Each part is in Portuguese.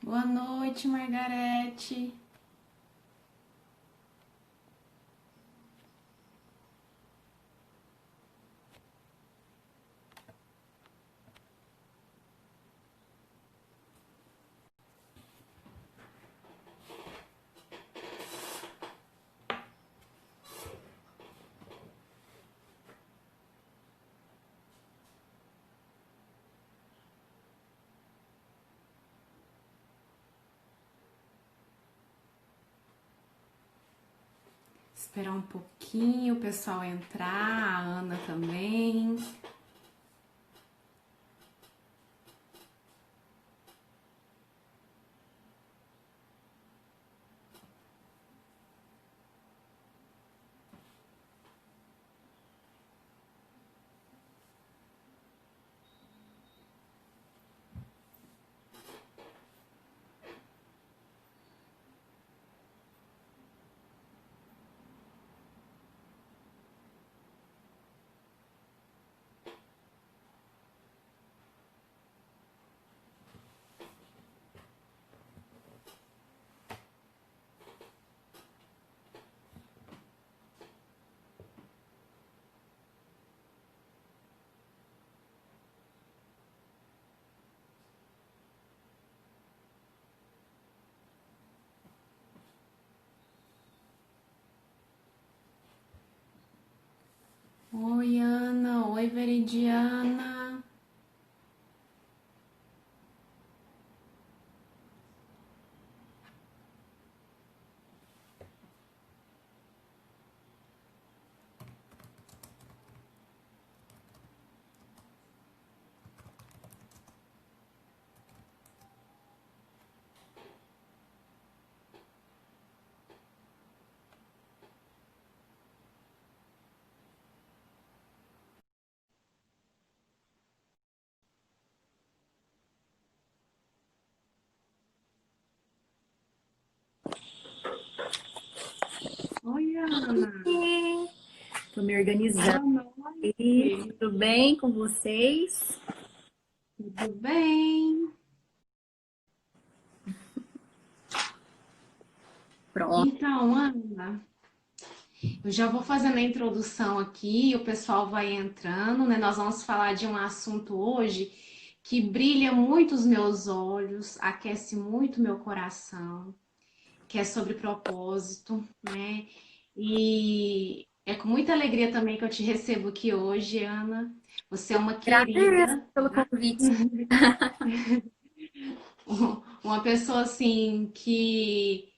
Boa noite, Margarete. Esperar um pouquinho o pessoal entrar, a Ana também. Oi, Ana. Oi, Veridiana. Oi, Ana. Tô me organizando. Boa noite. Tudo bem com vocês? Tudo bem? Pronto. Então, Ana, eu já vou fazendo a introdução aqui, o pessoal vai entrando, né? Nós vamos falar de um assunto hoje que brilha muito os meus olhos, aquece muito meu coração, que é sobre propósito, né? E é com muita alegria também que eu te recebo aqui hoje, Ana. Você é uma Agradeço querida, pelo tá? convite. Uma pessoa assim que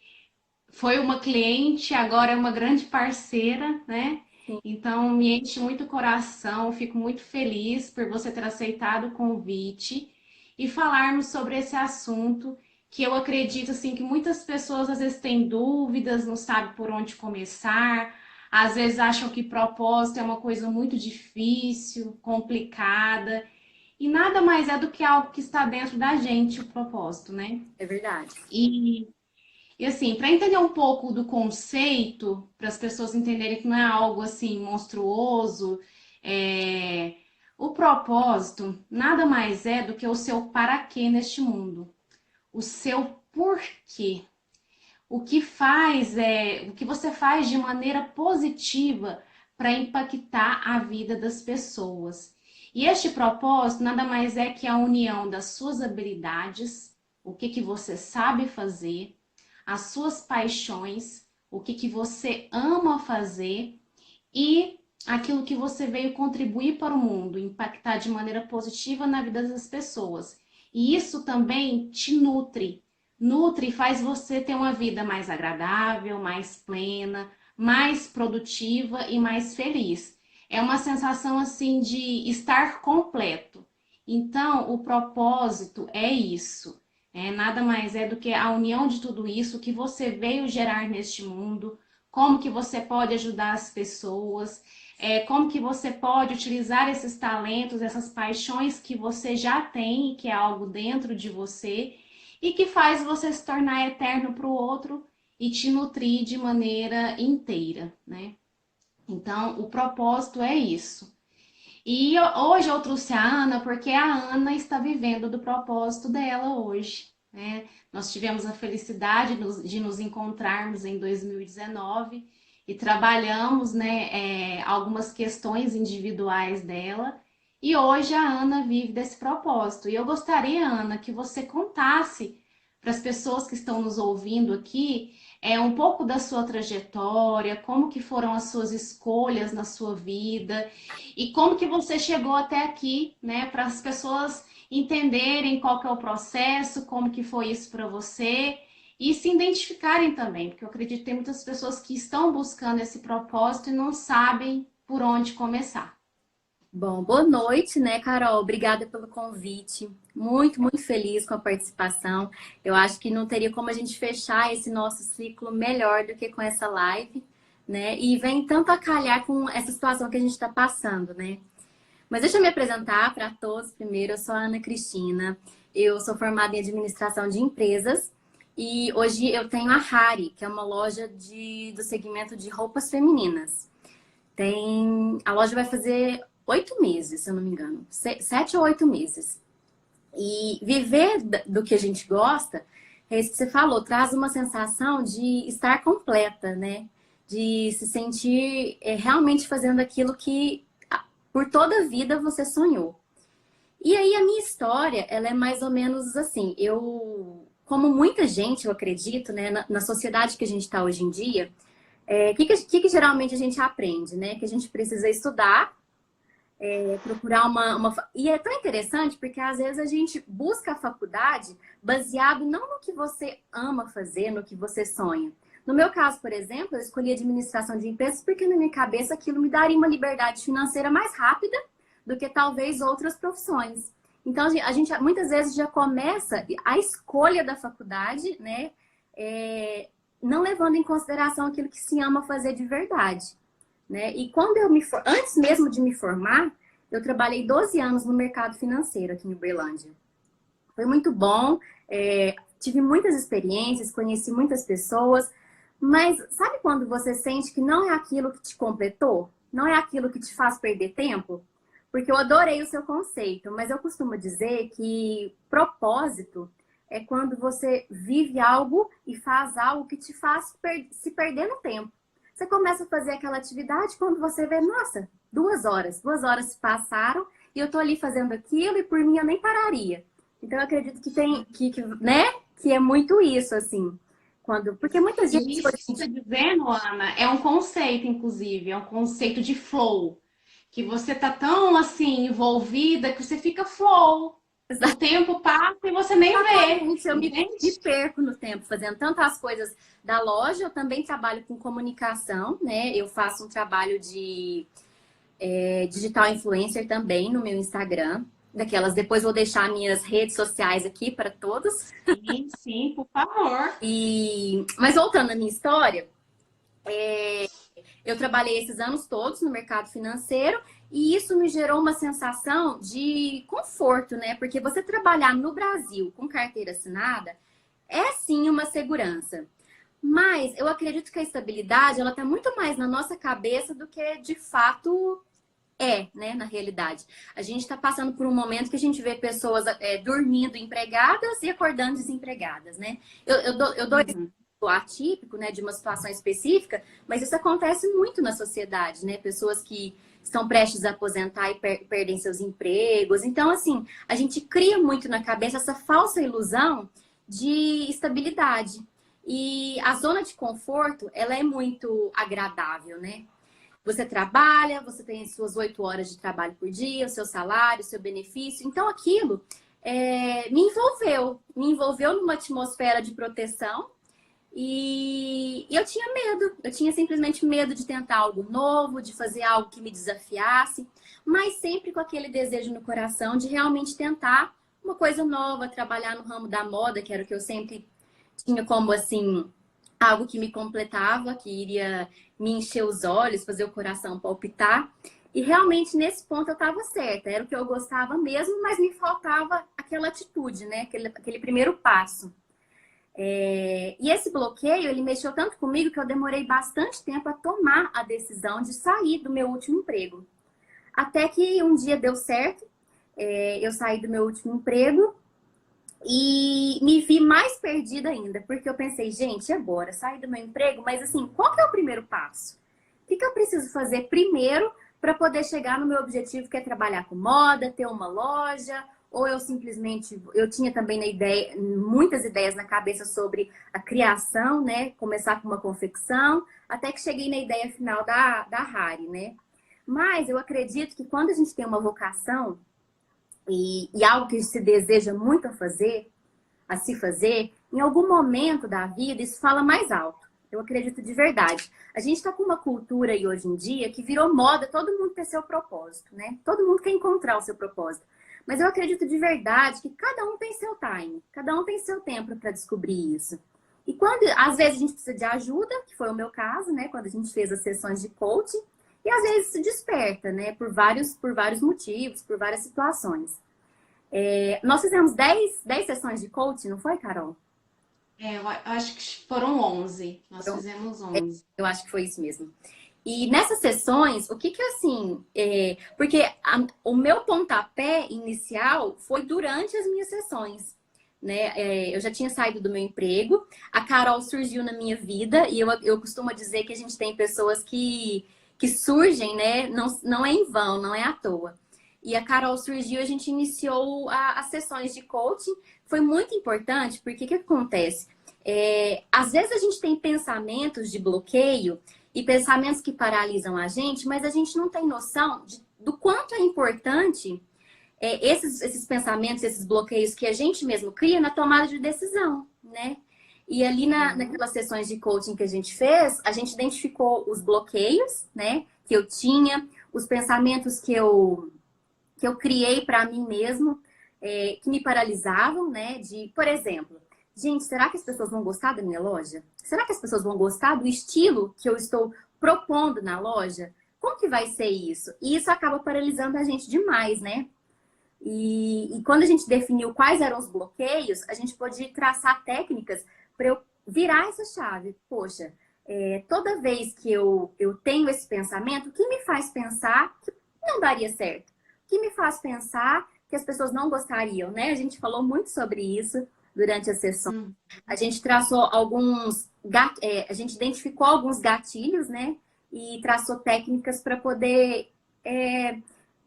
foi uma cliente, agora é uma grande parceira, né? Sim. Então me enche muito o coração, fico muito feliz por você ter aceitado o convite e falarmos sobre esse assunto que eu acredito assim que muitas pessoas às vezes têm dúvidas, não sabem por onde começar, às vezes acham que propósito é uma coisa muito difícil, complicada, e nada mais é do que algo que está dentro da gente, o propósito, né? É verdade. E e assim, para entender um pouco do conceito, para as pessoas entenderem que não é algo assim monstruoso, é, o propósito nada mais é do que o seu para quê neste mundo, o seu porquê. O que você faz de maneira positiva para impactar a vida das pessoas. E este propósito nada mais é que a união das suas habilidades, o que que você sabe fazer, as suas paixões, o que que você ama fazer e aquilo que você veio contribuir para o mundo, impactar de maneira positiva na vida das pessoas. E isso também te nutre e faz você ter uma vida mais agradável, mais plena, mais produtiva e mais feliz. É uma sensação assim de estar completo. Então, o propósito é isso. Nada mais é do que a união de tudo isso que você veio gerar neste mundo, como que você pode ajudar as pessoas, como que você pode utilizar esses talentos, essas paixões que você já tem, que é algo dentro de você, e que faz você se tornar eterno para o outro e te nutrir de maneira inteira, né? Então, o propósito é isso. Hoje eu trouxe a Ana porque a Ana está vivendo do propósito dela hoje. né? Nós tivemos a felicidade de nos encontrarmos em 2019 e trabalhamos, né, algumas questões individuais dela. E hoje a Ana vive desse propósito. E eu gostaria, Ana, que você contasse para as pessoas que estão nos ouvindo aqui um pouco da sua trajetória, como que foram as suas escolhas na sua vida e como que você chegou até aqui, né, para as pessoas entenderem qual que é o processo, como que foi isso para você e se identificarem também, porque eu acredito que tem muitas pessoas que estão buscando esse propósito e não sabem por onde começar. Bom, boa noite, né, Carol? Obrigada pelo convite. Muito, muito feliz com a participação. Eu acho que não teria como a gente fechar esse nosso ciclo melhor do que com essa live, né? E vem tanto a calhar com essa situação que a gente está passando, né? Mas deixa eu me apresentar para todos primeiro. Eu sou a Ana Cristina, eu sou formada em administração de empresas e hoje eu tenho a Hari, que é uma loja do segmento de roupas femininas. A loja vai fazer 8 meses, se eu não me engano. 7 ou 8 meses. E viver do que a gente gosta, é isso que você falou, traz uma sensação de estar completa, né? De se sentir realmente fazendo aquilo que por toda a vida você sonhou. E aí a minha história, ela é mais ou menos assim. Como muita gente, eu acredito, né? Na sociedade que a gente está hoje em dia, que geralmente a gente aprende, né? Que a gente precisa estudar, procurar E é tão interessante porque às vezes a gente busca a faculdade baseado não no que você ama fazer, no que você sonha. No meu caso, por exemplo, eu escolhi administração de empresas porque na minha cabeça aquilo me daria uma liberdade financeira mais rápida do que talvez outras profissões. Então a gente muitas vezes já começa a escolha da faculdade, né? Não levando em consideração aquilo que se ama fazer de verdade. Né? E quando antes mesmo de me formar, eu trabalhei 12 anos no mercado financeiro aqui em Uberlândia. Foi muito bom, tive muitas experiências, conheci muitas pessoas, mas sabe quando você sente que não é aquilo que te completou? Não é aquilo que te faz perder tempo? Porque eu adorei o seu conceito, mas eu costumo dizer que propósito é quando você vive algo e faz algo que te faz se perder no tempo. Você começa a fazer aquela atividade quando você vê, nossa, 2 horas se passaram e eu tô ali fazendo aquilo e por mim eu nem pararia. Então eu acredito que tem, né, que é muito isso, assim, porque muita gente... E isso que você está dizendo, Ana, é um conceito, inclusive, é um conceito de flow, que você tá tão, assim, envolvida que você fica flow. O tempo passa e você nem vê. Exatamente, eu me perco no tempo fazendo tantas coisas da loja. Eu também trabalho com comunicação, né? Eu faço um trabalho de digital influencer também no meu Instagram. Depois vou deixar minhas redes sociais aqui para todos. Sim, sim, por favor. Mas voltando à minha história, eu trabalhei esses anos todos no mercado financeiro e isso me gerou uma sensação de conforto, né? Porque você trabalhar no Brasil com carteira assinada é sim uma segurança. Mas eu acredito que a estabilidade, ela está muito mais na nossa cabeça do que de fato né, na realidade. A gente está passando por um momento que a gente vê pessoas dormindo empregadas e acordando desempregadas, né? Eu dou exemplo atípico, né, de uma situação específica, mas isso acontece muito na sociedade, né? Pessoas que estão prestes a aposentar e perdem seus empregos. Então, assim, a gente cria muito na cabeça essa falsa ilusão de estabilidade. E a zona de conforto, ela é muito agradável, né? Você trabalha, você tem as suas 8 horas de trabalho por dia, o seu salário, o seu benefício. Então, aquilo me envolveu numa atmosfera de proteção e eu tinha medo. Eu tinha simplesmente medo de tentar algo novo, de fazer algo que me desafiasse, mas sempre com aquele desejo no coração de realmente tentar uma coisa nova, trabalhar no ramo da moda, que era o que eu sempre tinha como, assim, algo que me completava, que iria me encher os olhos, fazer o coração palpitar. E realmente nesse ponto eu estava certa, era o que eu gostava mesmo, mas me faltava aquela atitude, né? Aquele primeiro passo. E esse bloqueio, ele mexeu tanto comigo que eu demorei bastante tempo a tomar a decisão de sair do meu último emprego. Até que um dia deu certo, eu saí do meu último emprego E me vi mais perdida ainda, porque eu pensei, gente, e agora? Saí do meu emprego, mas assim, qual que é o primeiro passo? O que eu preciso fazer primeiro para poder chegar no meu objetivo, que é trabalhar com moda, ter uma loja, ou eu simplesmente, eu tinha também na ideia, muitas ideias na cabeça sobre a criação, né? Começar com uma confecção, até que cheguei na ideia final da Hari, né? Mas eu acredito que quando a gente tem uma vocação e algo que se deseja muito a se fazer, em algum momento da vida isso fala mais alto. Eu acredito de verdade. A gente está com uma cultura aí hoje em dia que virou moda todo mundo ter seu propósito, né? Todo mundo quer encontrar o seu propósito. Mas eu acredito de verdade que cada um tem seu time, cada um tem seu tempo para descobrir isso. E quando, às vezes, a gente precisa de ajuda, que foi o meu caso, né? Quando a gente fez as sessões de coaching, e às vezes se desperta, né? Por vários motivos, por várias situações. Nós fizemos 10 sessões de coaching, não foi, Carol? Eu acho que foram 11. Nós Foram- fizemos 11. Eu acho que foi isso mesmo. E nessas sessões, o que assim... porque o meu pontapé inicial foi durante as minhas sessões. Né? Eu já tinha saído do meu emprego, a Carol surgiu na minha vida, e eu costumo dizer que a gente tem pessoas que surgem, né? Não é em vão, não é à toa. E a Carol surgiu, a gente iniciou as sessões de coaching. Foi muito importante, porque o que acontece? Às vezes a gente tem pensamentos de bloqueio e pensamentos que paralisam a gente, mas a gente não tem noção do quanto é importante esses pensamentos, esses bloqueios que a gente mesmo cria na tomada de decisão, né? E ali naquelas sessões de coaching que a gente fez, a gente identificou os bloqueios, né? Que eu tinha, os pensamentos que eu criei para mim mesmo, que me paralisavam, né? Por exemplo, gente, será que as pessoas vão gostar da minha loja? Será que as pessoas vão gostar do estilo que eu estou propondo na loja? Como que vai ser isso? E isso acaba paralisando a gente demais, né? E quando a gente definiu quais eram os bloqueios, a gente pôde traçar técnicas para eu virar essa chave. Poxa, toda vez que eu tenho esse pensamento, o que me faz pensar que não daria certo? O que me faz pensar que as pessoas não gostariam, né? A gente falou muito sobre isso durante a sessão. A gente traçou a gente identificou alguns gatilhos, né? E traçou técnicas para poder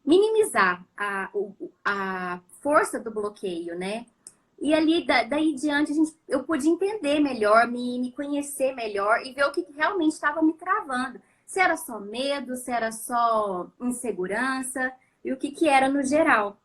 minimizar a força do bloqueio, né? E ali, daí em diante, eu pude entender melhor, me conhecer melhor e ver o que realmente estava me travando. Se era só medo, se era só insegurança e o que era no geral.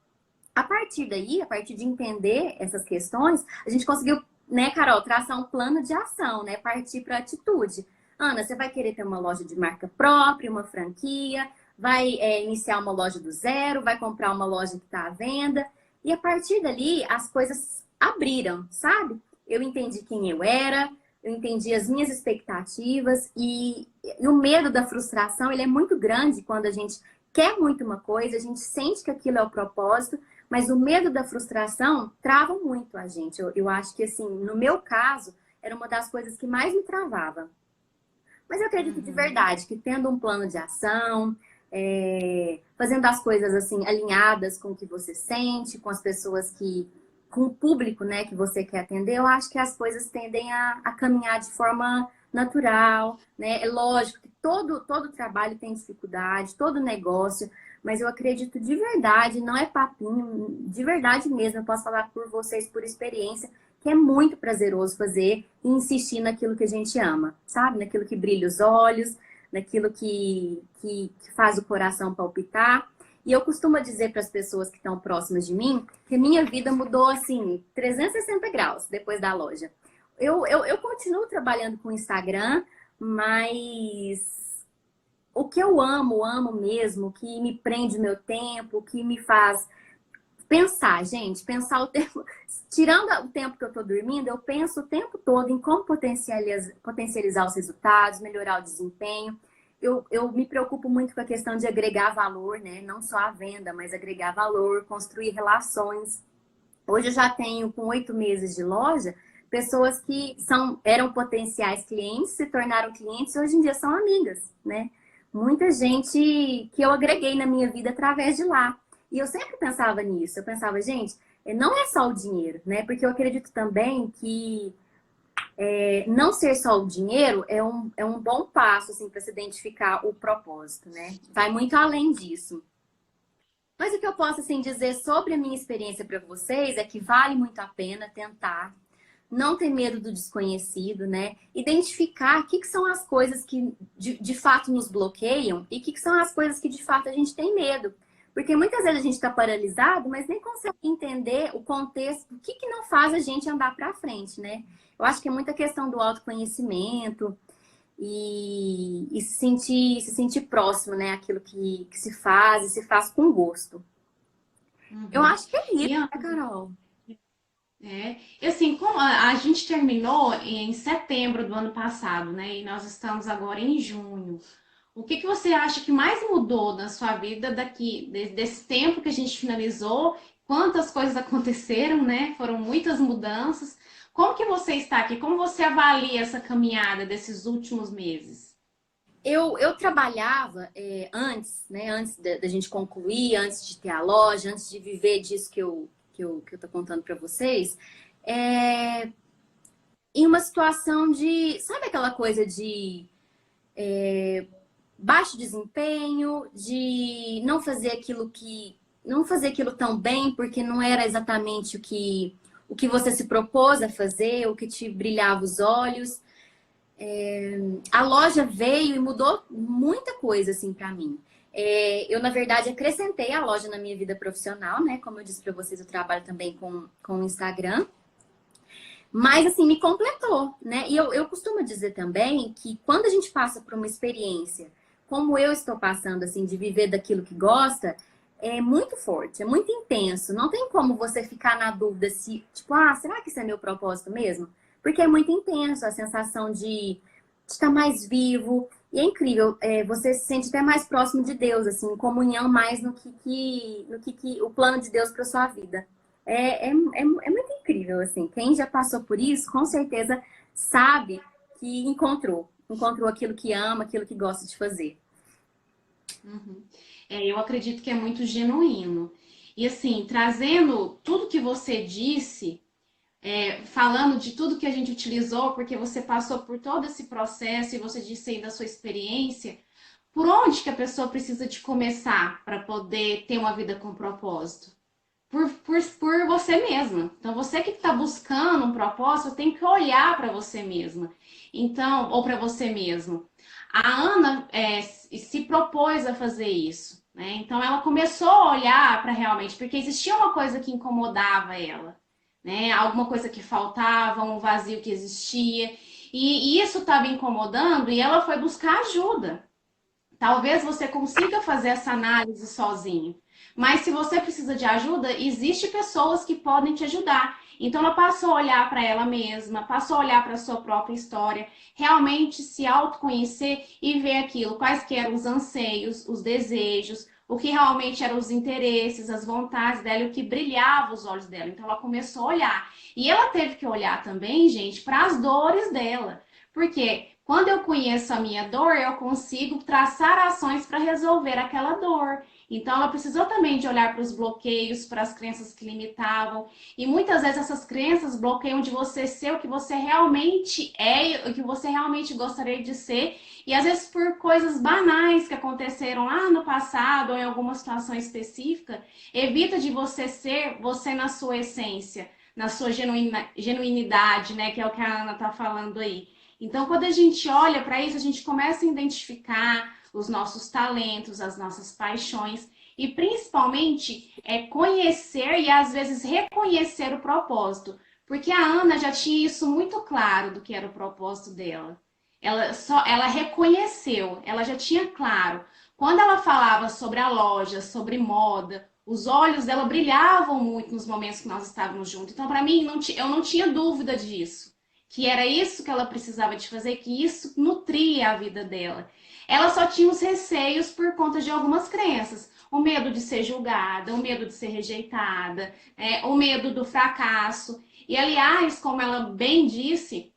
A partir daí, a partir de entender essas questões, a gente conseguiu, né, Carol, traçar um plano de ação, né? Partir para a atitude. Ana, você vai querer ter uma loja de marca própria, uma franquia, vai iniciar uma loja do zero, vai comprar uma loja que está à venda. E a partir dali, as coisas abriram, sabe? Eu entendi quem eu era, eu entendi as minhas expectativas e o medo da frustração, ele é muito grande quando a gente quer muito uma coisa, a gente sente que aquilo é o propósito, mas o medo da frustração trava muito a gente. Eu acho que, assim, no meu caso, era uma das coisas que mais me travava. Mas eu acredito de verdade que tendo um plano de ação, fazendo as coisas assim alinhadas com o que você sente, com as pessoas com o público, né, que você quer atender, eu acho que as coisas tendem a caminhar de forma natural, né? É lógico que todo trabalho tem dificuldade, todo negócio, mas eu acredito de verdade, não é papinho, de verdade mesmo, eu posso falar por vocês por experiência, que é muito prazeroso fazer e insistir naquilo que a gente ama, sabe? Naquilo que brilha os olhos, naquilo que faz o coração palpitar. E eu costumo dizer para as pessoas que estão próximas de mim que minha vida mudou, assim, 360 graus depois da loja. Eu continuo trabalhando com o Instagram, mas o que eu amo mesmo, o que me prende meu tempo, o que me faz pensar, gente, pensar o tempo... Tirando o tempo que eu tô dormindo, eu penso o tempo todo em como potencializar os resultados, melhorar o desempenho. Eu me preocupo muito com a questão de agregar valor, né? Não só a venda, mas agregar valor, construir relações. Hoje eu já tenho, com 8 meses de loja, pessoas que eram potenciais clientes, se tornaram clientes e hoje em dia são amigas, né? Muita gente que eu agreguei na minha vida através de lá. E eu sempre pensava nisso. Eu pensava, gente, não é só o dinheiro, né? Porque eu acredito também que não ser só o dinheiro é um bom passo, assim, para se identificar o propósito, né? Vai muito além disso. Mas o que eu posso, assim, dizer sobre a minha experiência para vocês é que vale muito a pena tentar, não ter medo do desconhecido, né? Identificar o que são as coisas que de fato nos bloqueiam e o que são as coisas que de fato a gente tem medo. Porque muitas vezes a gente está paralisado, mas nem consegue entender o contexto, o que não faz a gente andar para frente, né? Eu acho que é muita questão do autoconhecimento e se sentir próximo, né? Aquilo que se faz e se faz com gosto. Eu Uhum. acho que é isso, E, né, Carol? e assim, como a gente terminou em setembro do ano passado, né? E nós estamos agora em junho. O que que você acha que mais mudou na sua vida desse tempo que a gente finalizou? Quantas coisas aconteceram, né? Foram muitas mudanças. Como que você está aqui? Como você avalia essa caminhada desses últimos meses? Eu trabalhava antes, né? Antes da gente concluir, antes de ter a loja, antes de viver disso que eu tô contando para vocês, é, em uma situação de, sabe aquela coisa de baixo desempenho, de não fazer aquilo tão bem, porque não era exatamente o que você se propôs a fazer, o que te brilhava os olhos. A loja veio e mudou muita coisa assim para mim. Eu, na verdade, acrescentei a loja na minha vida profissional, né? Como eu disse para vocês, eu trabalho também com o Instagram. Mas, assim, me completou, né? E eu costumo dizer também que quando a gente passa por uma experiência, como eu estou passando, assim, de viver daquilo que gosta, é muito forte, é muito intenso. Não tem como você ficar na dúvida se, tipo, será que isso é meu propósito mesmo? Porque é muito intenso a sensação de estar mais vivo. E é incrível, você se sente até mais próximo de Deus, assim, em comunhão mais no que o plano de Deus para sua vida. É muito incrível, assim. Quem já passou por isso, com certeza sabe que encontrou aquilo que ama, aquilo que gosta de fazer. Uhum. Eu acredito que é muito genuíno. E assim, trazendo tudo que você disse, falando de tudo que a gente utilizou, porque você passou por todo esse processo e você disse aí da sua experiência, por onde que a pessoa precisa de começar para poder ter uma vida com propósito? Por você mesma. Então, você que está buscando um propósito, tem que olhar para você mesma. Então, ou para você mesmo. A Ana se propôs a fazer isso, né? Então, ela começou a olhar para realmente, porque existia uma coisa que incomodava ela, né? Alguma coisa que faltava, um vazio que existia. E isso estava incomodando e ela foi buscar ajuda. Talvez você consiga fazer essa análise sozinho. Mas se você precisa de ajuda, existem pessoas que podem te ajudar. Então ela passou a olhar para ela mesma, passou a olhar para a sua própria história, realmente se autoconhecer e ver aquilo, quais que eram os anseios, os desejos, o que realmente eram os interesses, as vontades dela e o que brilhava os olhos dela. Então ela começou a olhar. E ela teve que olhar também, gente, para as dores dela. Porque quando eu conheço a minha dor, eu consigo traçar ações para resolver aquela dor. Então, ela precisou também de olhar para os bloqueios, para as crenças que limitavam. E muitas vezes essas crenças bloqueiam de você ser o que você realmente é, o que você realmente gostaria de ser. E às vezes por coisas banais que aconteceram lá no passado ou em alguma situação específica, evita de você ser você na sua essência, na sua genuinidade, né? Que é o que a Ana está falando aí. Então, quando a gente olha para isso, a gente começa a identificar os nossos talentos, as nossas paixões e principalmente conhecer e às vezes reconhecer o propósito, porque a Ana já tinha isso muito claro do que era o propósito dela. Ela reconheceu, ela já tinha claro. Quando ela falava sobre a loja, sobre moda, os olhos dela brilhavam muito nos momentos que nós estávamos juntos. Então, para mim, eu não tinha dúvida disso, que era isso que ela precisava de fazer, que isso nutria a vida dela. Ela só tinha os receios por conta de algumas crenças. O medo de ser julgada, o medo de ser rejeitada, o medo do fracasso. E, aliás, como ela bem disse,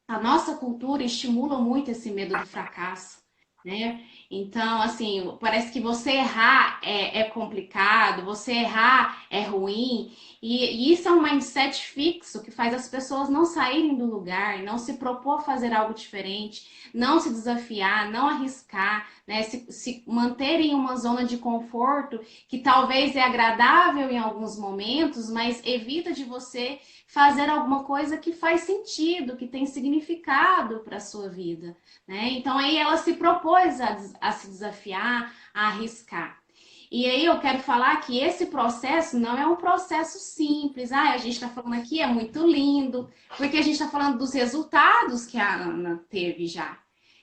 a nossa cultura estimula muito esse medo do fracasso. né? Então, assim, parece que você errar é complicado, você errar é ruim, e isso é um mindset fixo que faz as pessoas não saírem do lugar, não se propor a fazer algo diferente, não se desafiar, não arriscar, né? Se manterem em uma zona de conforto que talvez é agradável em alguns momentos, mas evita de você fazer alguma coisa que faz sentido, que tem significado para a sua vida, né? Então aí ela se propôs a se desafiar, a arriscar. E aí eu quero falar que esse processo não é um processo simples. Ah, a gente está falando aqui, é muito lindo, porque a gente está falando dos resultados que a Ana teve já.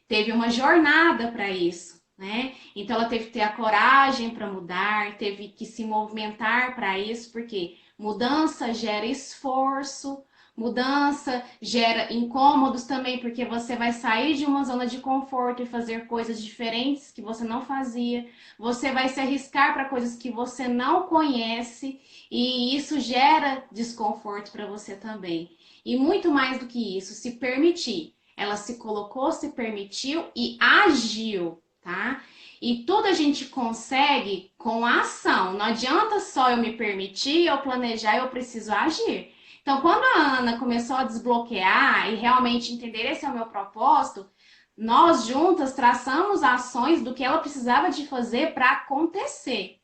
Teve uma jornada para isso, né? Então ela teve que ter a coragem para mudar, teve que se movimentar para isso, porque mudança gera esforço, mudança gera incômodos também, porque você vai sair de uma zona de conforto e fazer coisas diferentes que você não fazia. Você vai se arriscar para coisas que você não conhece e isso gera desconforto para você também. E muito mais do que isso, se permitir. Ela se colocou, se permitiu e agiu, tá? E tudo a gente consegue com a ação. Não adianta só eu me permitir, eu planejar, eu preciso agir. Então, quando a Ana começou a desbloquear e realmente entender esse é o meu propósito, nós juntas traçamos ações do que ela precisava de fazer para acontecer,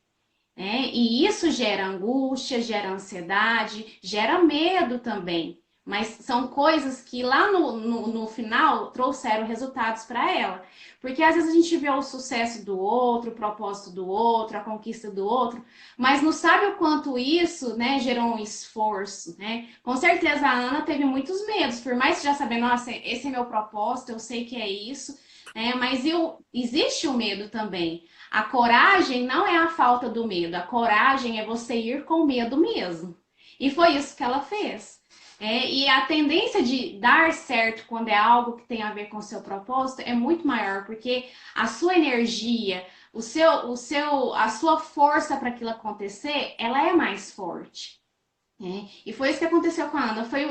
né? E isso gera angústia, gera ansiedade, gera medo também. Mas são coisas que lá no final trouxeram resultados para ela. Porque às vezes a gente vê o sucesso do outro, o propósito do outro, a conquista do outro, mas não sabe o quanto isso, né, gerou um esforço, né? Com certeza a Ana teve muitos medos, por mais que já saber, nossa, esse é meu propósito, eu sei que é isso, né? Mas existe o medo também. A coragem não é a falta do medo, a coragem é você ir com medo mesmo. E foi isso que ela fez. E a tendência de dar certo quando é algo que tem a ver com o seu propósito é muito maior, porque a sua energia, a sua força para aquilo acontecer, ela é mais forte. E foi isso que aconteceu com a Ana. Foi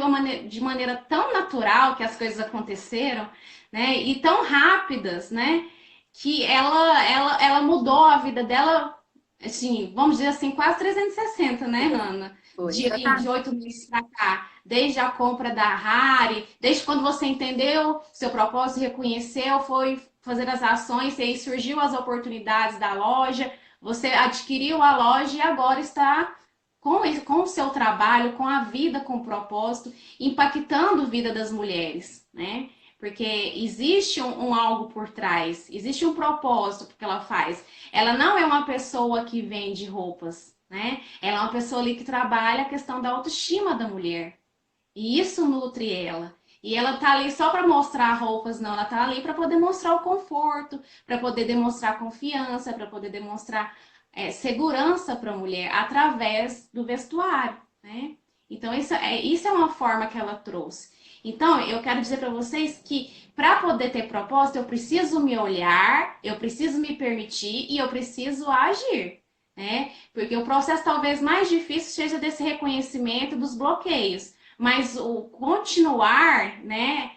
de maneira tão natural que as coisas aconteceram, né? E tão rápidas, né? Que ela mudou a vida dela, assim, vamos dizer assim, quase 360, né, Ana? Foi, De 8 meses para cá, desde a compra da Harry, desde quando você entendeu seu propósito, reconheceu, foi fazer as ações, e aí surgiu as oportunidades da loja, você adquiriu a loja e agora está com o seu trabalho, com a vida com propósito, impactando a vida das mulheres, né? Porque existe um algo por trás, existe um propósito que ela faz. Ela não é uma pessoa que vende roupas, né? Ela é uma pessoa ali que trabalha a questão da autoestima da mulher. E isso nutre ela. E ela tá ali só para mostrar roupas, não. Ela tá ali para poder mostrar o conforto, para poder demonstrar confiança, para poder demonstrar segurança para a mulher através do vestuário, né? Então isso é uma forma que ela trouxe. Então eu quero dizer para vocês que para poder ter propósito eu preciso me olhar, eu preciso me permitir e eu preciso agir, né? Porque o processo talvez mais difícil seja desse reconhecimento dos bloqueios. Mas o continuar, né?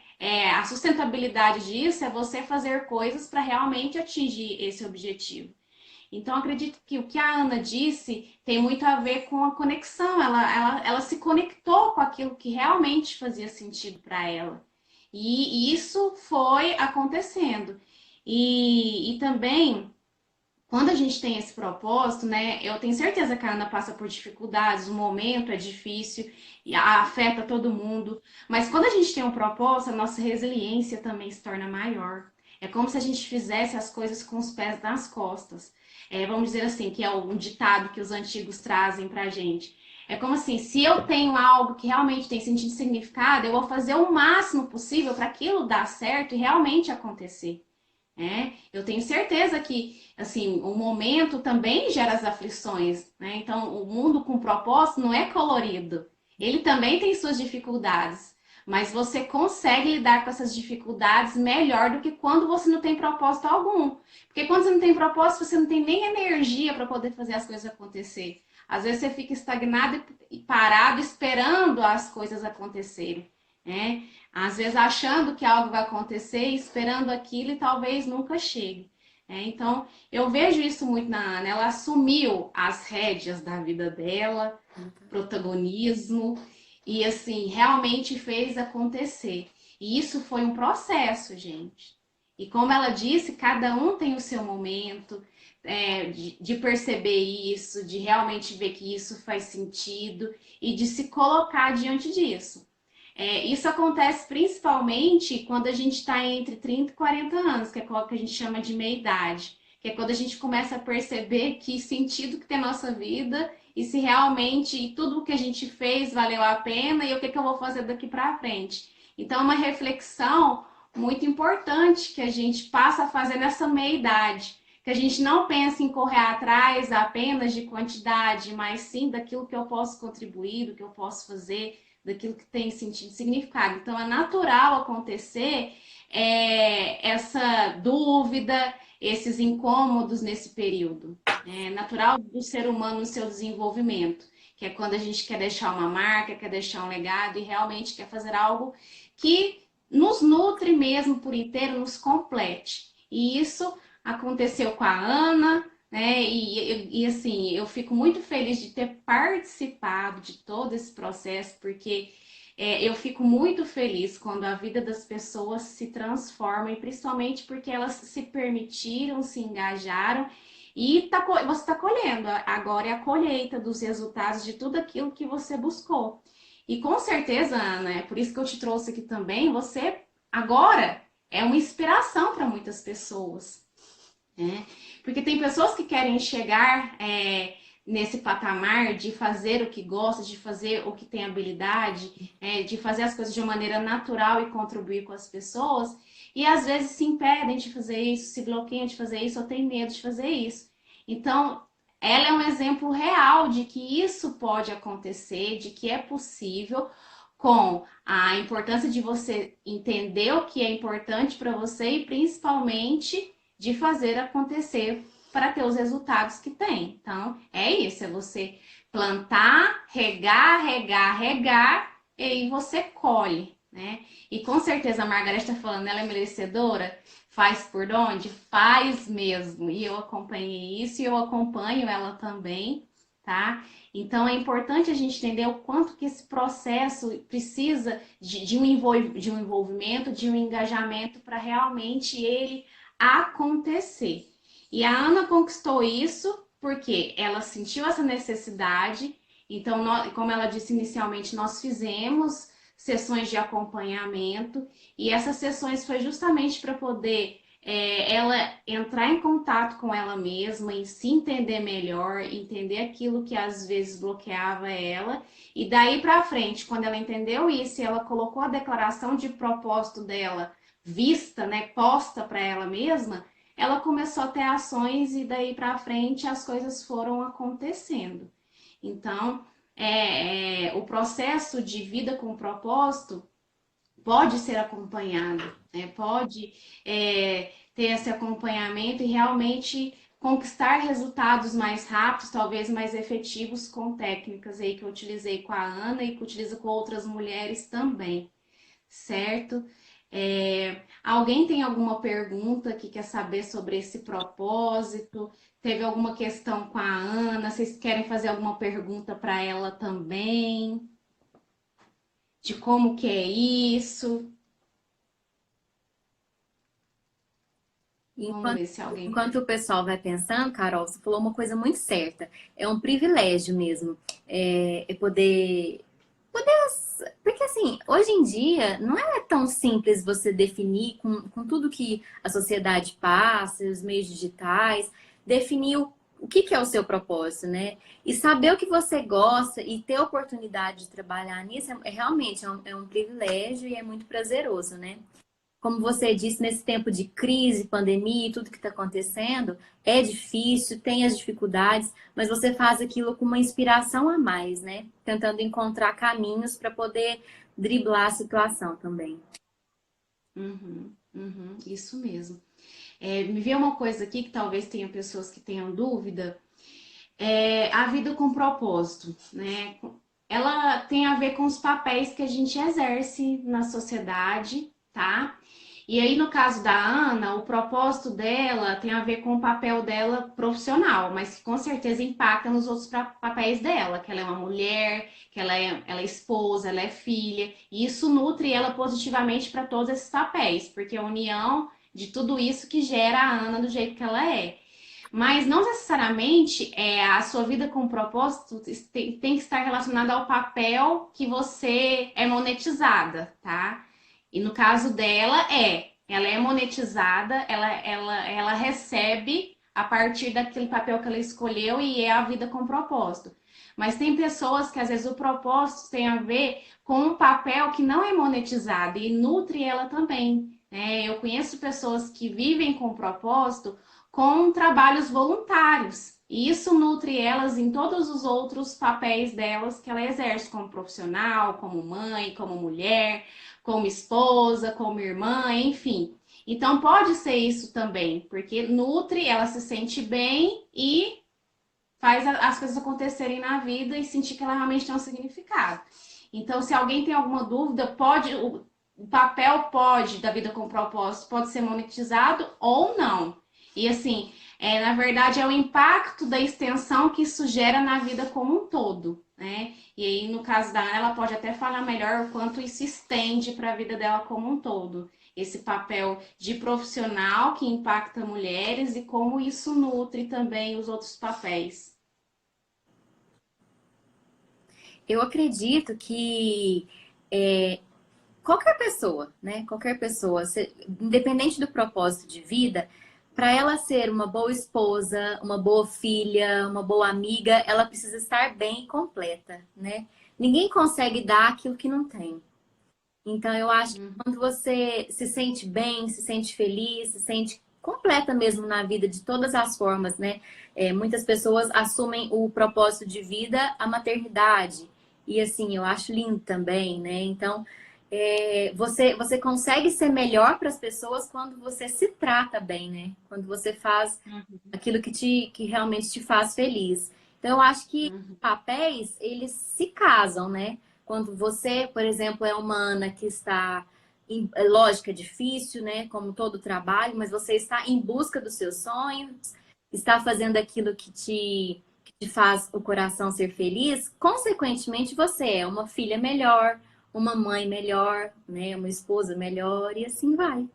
A sustentabilidade disso é você fazer coisas para realmente atingir esse objetivo. Então, acredito que o que a Ana disse tem muito a ver com a conexão. Ela se conectou com aquilo que realmente fazia sentido para ela. E isso foi acontecendo. E também quando a gente tem esse propósito, né? Eu tenho certeza que a Ana passa por dificuldades, o momento é difícil e afeta todo mundo. Mas quando a gente tem um propósito, a nossa resiliência também se torna maior. É como se a gente fizesse as coisas com os pés nas costas. Vamos dizer assim, que é um ditado que os antigos trazem pra gente. É como assim, se eu tenho algo que realmente tem sentido e significado, eu vou fazer o máximo possível para aquilo dar certo e realmente acontecer. Eu tenho certeza que, assim, o momento também gera as aflições, né? Então, o mundo com propósito não é colorido. Ele também tem suas dificuldades, mas você consegue lidar com essas dificuldades melhor do que quando você não tem propósito algum. Porque quando você não tem propósito, você não tem nem energia para poder fazer as coisas acontecer. Às vezes você fica estagnado e parado esperando as coisas acontecerem. né? Às vezes achando que algo vai acontecer, esperando aquilo e talvez nunca chegue. Então, eu vejo isso muito na Ana. Ela assumiu as rédeas da vida dela, protagonismo, e assim, realmente fez acontecer. E isso foi um processo, gente. E como ela disse, cada um tem o seu momento, de perceber isso, de realmente ver que isso faz sentido e de se colocar diante disso. Isso acontece principalmente quando a gente está entre 30 e 40 anos, que é o que a gente chama de meia-idade, que é quando a gente começa a perceber que sentido que tem a nossa vida e se realmente tudo o que a gente fez valeu a pena e o que eu vou fazer daqui para frente. Então, é uma reflexão muito importante que a gente passa a fazer nessa meia-idade, que a gente não pensa em correr atrás apenas de quantidade, mas sim daquilo que eu posso contribuir, do que eu posso fazer, daquilo que tem sentido, significado. Então, é natural acontecer essa dúvida, esses incômodos nesse período. É natural do ser humano no seu desenvolvimento, que é quando a gente quer deixar uma marca, quer deixar um legado e realmente quer fazer algo que nos nutre mesmo por inteiro, nos complete. E isso aconteceu com a Ana, né? E assim, eu fico muito feliz de ter participado de todo esse processo, porque eu fico muito feliz quando a vida das pessoas se transforma, e principalmente porque elas se permitiram, se engajaram e você está colhendo. Agora é a colheita dos resultados de tudo aquilo que você buscou. E com certeza, Ana, é por isso que eu te trouxe aqui também, você agora é uma inspiração para muitas pessoas, né? Porque tem pessoas que querem chegar nesse patamar de fazer o que gosta, de fazer o que tem habilidade, de fazer as coisas de uma maneira natural e contribuir com as pessoas, e às vezes se impedem de fazer isso, se bloqueiam de fazer isso, ou têm medo de fazer isso. Então, ela é um exemplo real de que isso pode acontecer, de que é possível, com a importância de você entender o que é importante para você e principalmente de fazer acontecer para ter os resultados que tem. Então, é isso, é você plantar, regar, regar, regar, e aí você colhe, né? E com certeza a Margareth está falando, ela é merecedora? Faz por onde? Faz mesmo. E eu acompanhei isso e eu acompanho ela também, tá? Então é importante a gente entender o quanto que esse processo precisa de um envolvimento, de um engajamento para realmente ele acontecer. E a Ana conquistou isso porque ela sentiu essa necessidade. Então, como ela disse inicialmente, nós fizemos sessões de acompanhamento e essas sessões foi justamente para poder ela entrar em contato com ela mesma e se entender melhor, entender aquilo que às vezes bloqueava ela. E daí para frente, quando ela entendeu isso, ela colocou a declaração de propósito dela vista, né, posta para ela mesma, ela começou a ter ações e daí para frente as coisas foram acontecendo. Então, o processo de vida com propósito pode ser acompanhado, né? Pode ter esse acompanhamento e realmente conquistar resultados mais rápidos, talvez mais efetivos com técnicas aí que eu utilizei com a Ana e que utilizo com outras mulheres também, certo? Alguém tem alguma pergunta que quer saber sobre esse propósito? Teve alguma questão com a Ana? Vocês querem fazer alguma pergunta para ela também? De como que é isso? Vamos Enquanto, ver se alguém. enquanto o pessoal vai pensando, Carol, você falou uma coisa muito certa. É um privilégio mesmo, poder. Porque assim, hoje em dia não é tão simples você definir com tudo que a sociedade passa, os meios digitais, definir o que é o seu propósito, né? E saber o que você gosta e ter a oportunidade de trabalhar nisso realmente é um privilégio e é muito prazeroso, né? Como você disse, nesse tempo de crise, pandemia e tudo que está acontecendo, é difícil, tem as dificuldades, mas você faz aquilo com uma inspiração a mais, né? Tentando encontrar caminhos para poder driblar a situação também. Isso mesmo. Me veio uma coisa aqui que talvez tenha pessoas que tenham dúvida. A vida com propósito, né? Ela tem a ver com os papéis que a gente exerce na sociedade, tá? E aí, no caso da Ana, o propósito dela tem a ver com o papel dela profissional, mas que com certeza impacta nos outros papéis dela, que ela é uma mulher, que ela é esposa, ela é filha, e isso nutre ela positivamente para todos esses papéis, porque é a união de tudo isso que gera a Ana do jeito que ela é. Mas não necessariamente a sua vida com propósito tem que estar relacionada ao papel que você é monetizada, tá? E no caso dela, ela é monetizada, ela recebe a partir daquele papel que ela escolheu e é a vida com propósito. Mas tem pessoas que às vezes o propósito tem a ver com um papel que não é monetizado e nutre ela também. Né? Eu conheço pessoas que vivem com propósito com trabalhos voluntários. E isso nutre elas em todos os outros papéis delas que ela exerce como profissional, como mãe, como mulher, como esposa, como irmã, enfim. Então pode ser isso também, porque nutre, ela se sente bem e faz as coisas acontecerem na vida e sentir que ela realmente tem um significado. Então, se alguém tem alguma dúvida, o papel pode, da vida com propósito, pode ser monetizado ou não. E assim, na verdade, é o impacto da extensão que isso gera na vida como um todo, né? E aí, no caso da Ana, ela pode até falar melhor o quanto isso estende para a vida dela como um todo. Esse papel de profissional que impacta mulheres e como isso nutre também os outros papéis. Eu acredito que qualquer pessoa, né? Qualquer pessoa, independente do propósito de vida, para ela ser uma boa esposa, uma boa filha, uma boa amiga, ela precisa estar bem e completa, né? Ninguém consegue dar aquilo que não tem. Então, eu acho que quando você se sente bem, se sente feliz, se sente completa mesmo na vida de todas as formas, né? Muitas pessoas assumem o propósito de vida, a maternidade. E assim, eu acho lindo também, né? Então, você consegue ser melhor para as pessoas quando você se trata bem, né? Quando você faz aquilo que realmente te faz feliz. Então, eu acho que papéis, eles se casam, né? Quando você, por exemplo, é uma Ana que está lógico, é difícil, né? Como todo trabalho, mas você está em busca dos seus sonhos, está fazendo aquilo que te faz o coração ser feliz, consequentemente, você é uma filha melhor, uma mãe melhor, né? Uma esposa melhor, e assim vai.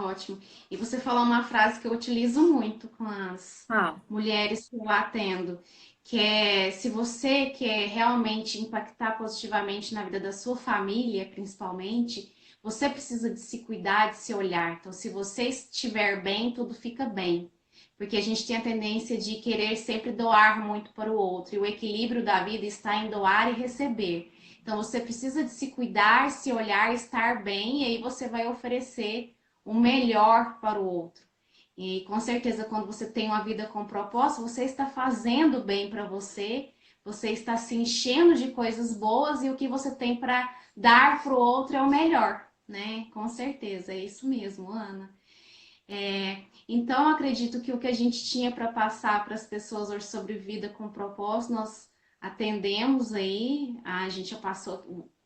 Ótimo. E você falou uma frase que eu utilizo muito com as Ah, mulheres que eu atendo, que é se você quer realmente impactar positivamente na vida da sua família, principalmente, você precisa de se cuidar, de se olhar. Então, se você estiver bem, tudo fica bem. Porque a gente tem a tendência de querer sempre doar muito para o outro, e o equilíbrio da vida está em doar e receber. Então, você precisa de se cuidar, se olhar, estar bem, e aí você vai oferecer o melhor para o outro. E com certeza, quando você tem uma vida com propósito, você está fazendo bem para você está se enchendo de coisas boas e o que você tem para dar para o outro é o melhor, né? Com certeza, é isso mesmo, Ana. Então, eu acredito que o que a gente tinha para passar para as pessoas hoje sobre vida com propósito, nós atendemos aí, a gente já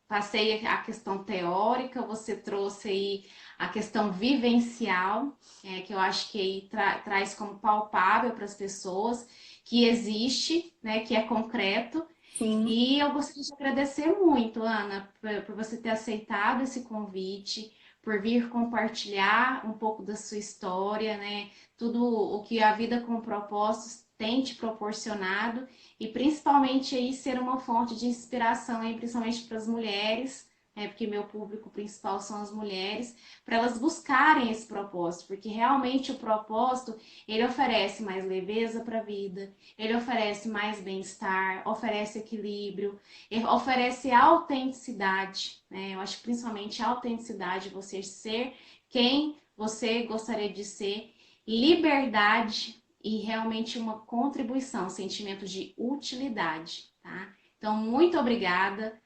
passei a questão teórica, você trouxe aí a questão vivencial, que eu acho que aí traz como palpável para as pessoas, que existe, né, que é concreto. sim. E eu gostaria de agradecer muito, Ana, por você ter aceitado esse convite, por vir compartilhar um pouco da sua história, né? Tudo o que a vida com propósitos tem te proporcionado e principalmente aí ser uma fonte de inspiração aí, principalmente para as mulheres, porque meu público principal são as mulheres, para elas buscarem esse propósito, porque realmente o propósito, ele oferece mais leveza para a vida, ele oferece mais bem-estar, oferece equilíbrio, oferece autenticidade, né? Eu acho que principalmente a autenticidade, você ser quem você gostaria de ser, liberdade e realmente uma contribuição, sentimento de utilidade, tá? Então, muito obrigada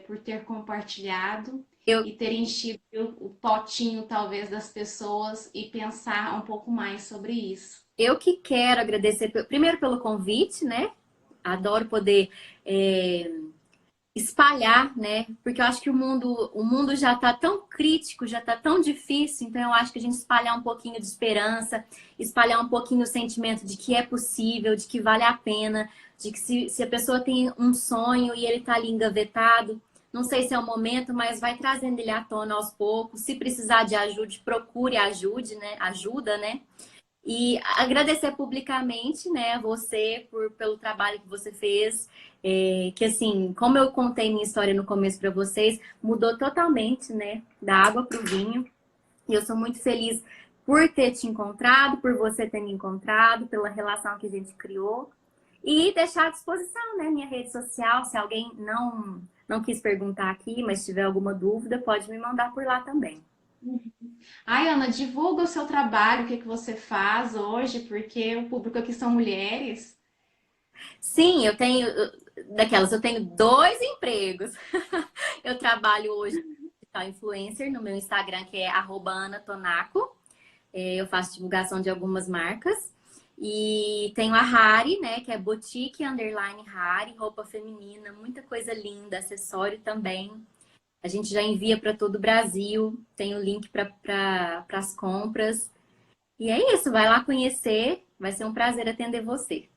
por ter compartilhado Eu, e ter enchido o potinho, talvez, das pessoas e pensar um pouco mais sobre isso. eu que quero agradecer, primeiro pelo convite, né? adoro poder espalhar, né? Porque eu acho que o mundo já está tão crítico, já está tão difícil, então eu acho que a gente espalhar um pouquinho de esperança, espalhar um pouquinho o sentimento de que é possível, de que vale a pena, de que se a pessoa tem um sonho e ele está ali engavetado, não sei se é o momento, mas vai trazendo ele à tona aos poucos. Se precisar de ajuda, procure ajuda, né? E agradecer publicamente, né, a você pelo trabalho que você fez. Que assim, como eu contei minha história no começo para vocês, mudou totalmente, né, da água para o vinho. E eu sou muito feliz por ter te encontrado, por você ter me encontrado, pela relação que a gente criou. E deixar à disposição, né, minha rede social. Se alguém não quis perguntar aqui, mas tiver alguma dúvida, pode me mandar por lá também. Ai, Ana, divulga o seu trabalho, o que que você faz hoje, porque o público aqui são mulheres. Sim, eu tenho 2 empregos. Eu trabalho hoje como digital influencer no meu Instagram, que é @anatonaco. Eu faço divulgação de algumas marcas. E tenho a Hari, né, que é boutique underline Hari, roupa feminina, muita coisa linda, acessório também. A gente já envia para todo o Brasil, tem o link para as compras. E é isso, vai lá conhecer, vai ser um prazer atender você.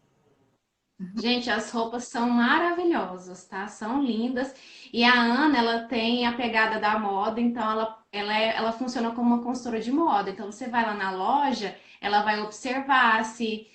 Gente, as roupas são maravilhosas, tá? São lindas. E a Ana, ela tem a pegada da moda, então ela funciona como uma consultora de moda. Então você vai lá na loja, ela vai observar se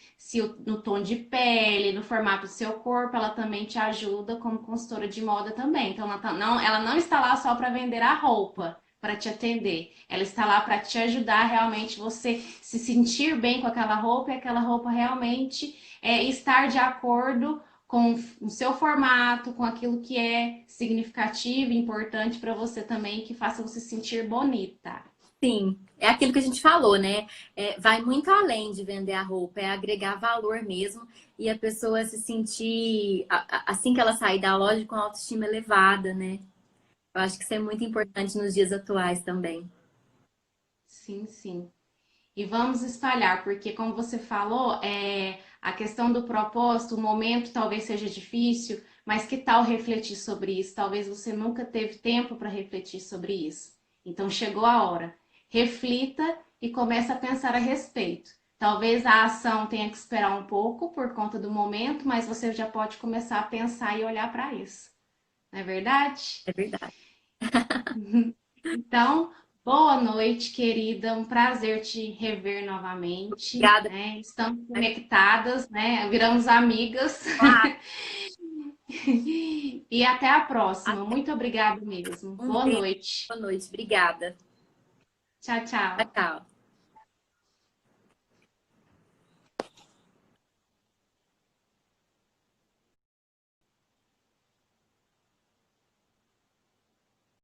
no tom de pele, no formato do seu corpo, ela também te ajuda como consultora de moda também. Então ela não está lá só para vender a roupa, para te atender. Ela está lá para te ajudar realmente você se sentir bem com aquela roupa e aquela roupa realmente estar de acordo com o seu formato, com aquilo que é significativo e importante para você também, que faça você se sentir bonita. Sim, é aquilo que a gente falou, né? Vai muito além de vender a roupa, é agregar valor mesmo e a pessoa se sentir, assim que ela sair da loja, com a autoestima elevada, né? Eu acho que isso é muito importante nos dias atuais também. Sim, sim. E vamos espalhar, porque como você falou, a questão do propósito, o momento talvez seja difícil, mas que tal refletir sobre isso? Talvez você nunca teve tempo para refletir sobre isso. Então chegou a hora. Reflita e comece a pensar a respeito. Talvez a ação tenha que esperar um pouco por conta do momento, mas você já pode começar a pensar e olhar para isso. Não é verdade? É verdade. Então, boa noite, querida. Um prazer te rever novamente, Obrigada. né? Estamos conectadas, né? Viramos amigas. E até a próxima. Até Muito obrigada mesmo. um Boa beijo. noite. Boa noite. Obrigada. Tchau, Tchau, tchau. tchau.